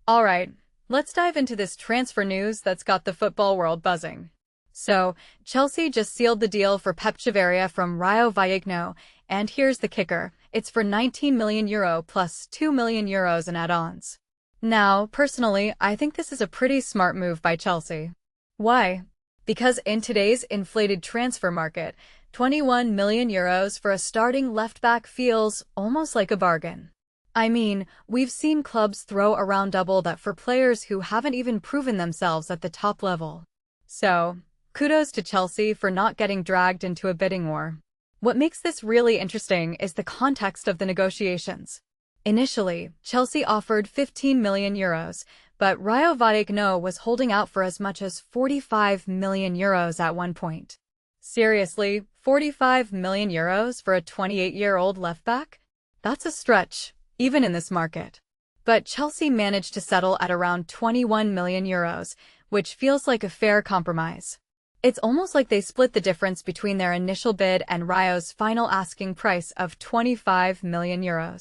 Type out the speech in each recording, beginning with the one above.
Alright, let's dive into this transfer news that's got the football world buzzing. So, Chelsea just sealed the deal for Pep Chavarría from Rayo Vallecano, and here's the kicker. It's for €19 million plus €2 million in add-ons. Now, personally, I think this is a pretty smart move by Chelsea. Why? Because in today's inflated transfer market, €21 million for a starting left-back feels almost like a bargain. I mean, we've seen clubs throw around double that for players who haven't even proven themselves at the top level. So, kudos to Chelsea for not getting dragged into a bidding war. What makes this really interesting is the context of the negotiations. Initially, Chelsea offered €15 million, but Rayo Vallecano was holding out for as much as €45 million at one point. Seriously, €45 million for a 28-year-old left-back? That's a stretch, even in this market. But Chelsea managed to settle at around €21 million, which feels like a fair compromise. It's almost like they split the difference between their initial bid and Rayo's final asking price of €25 million.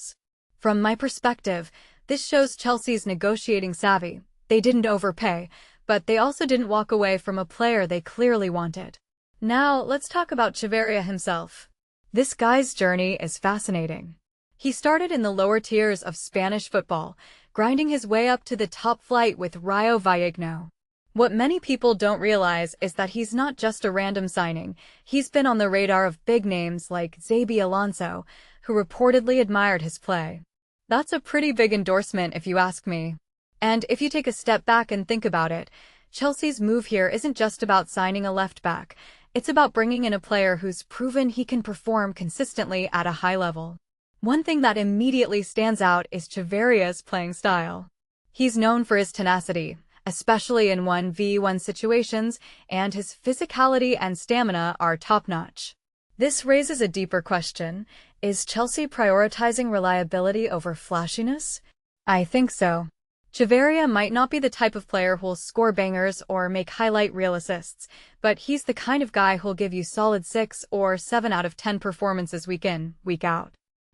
From my perspective, this shows Chelsea's negotiating savvy. They didn't overpay, but they also didn't walk away from a player they clearly wanted. Now, let's talk about Chavarría himself. This guy's journey is fascinating. He started in the lower tiers of Spanish football, grinding his way up to the top flight with Rayo Vallecano. What many people don't realize is that he's not just a random signing. He's been on the radar of big names like Xabi Alonso, who reportedly admired his play. That's a pretty big endorsement if you ask me. And if you take a step back and think about it, Chelsea's move here isn't just about signing a left-back. It's about bringing in a player who's proven he can perform consistently at a high level. One thing that immediately stands out is Chavarría's playing style. He's known for his tenacity, especially in 1v1 situations, and his physicality and stamina are top-notch. This raises a deeper question. Is Chelsea prioritizing reliability over flashiness? I think so. Chavarría might not be the type of player who'll score bangers or make highlight reel assists, but he's the kind of guy who'll give you solid 6 or 7 out of 10 performances week in, week out.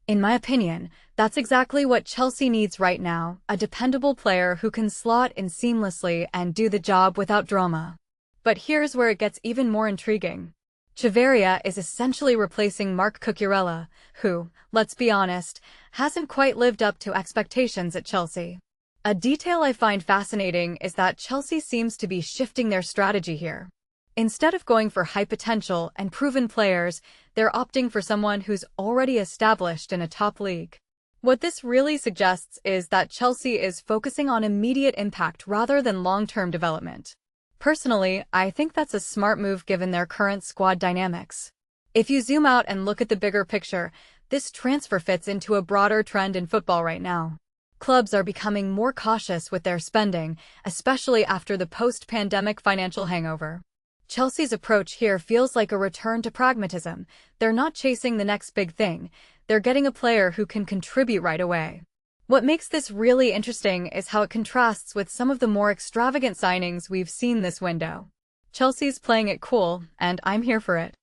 In my opinion, that's exactly what Chelsea needs right now, a dependable player who can slot in seamlessly and do the job without drama. But here's where it gets even more intriguing. Chavarría is essentially replacing Marc Cucurella, who, let's be honest, hasn't quite lived up to expectations at Chelsea. A detail I find fascinating is that Chelsea seems to be shifting their strategy here. Instead of going for high potential and proven players, they're opting for someone who's already established in a top league. What this really suggests is that Chelsea is focusing on immediate impact rather than long-term development. Personally, I think that's a smart move given their current squad dynamics. If you zoom out and look at the bigger picture, this transfer fits into a broader trend in football right now. Clubs are becoming more cautious with their spending, especially after the post-pandemic financial hangover. Chelsea's approach here feels like a return to pragmatism. They're not chasing the next big thing. They're getting a player who can contribute right away. What makes this really interesting is how it contrasts with some of the more extravagant signings we've seen this window. Chelsea's playing it cool, and I'm here for it.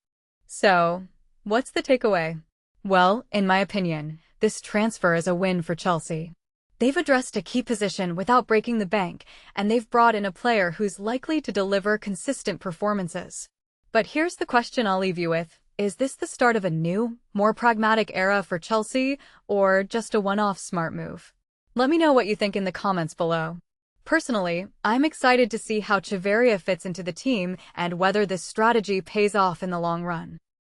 So, what's the takeaway? Well, in my opinion, this transfer is a win for Chelsea. They've addressed a key position without breaking the bank, and they've brought in a player who's likely to deliver consistent performances. But here's the question I'll leave you with. Is this the start of a new, more pragmatic era for Chelsea, or just a one-off smart move? Let me know what you think in the comments below. Personally, I'm excited to see how Chavarría fits into the team and whether this strategy pays off in the long run.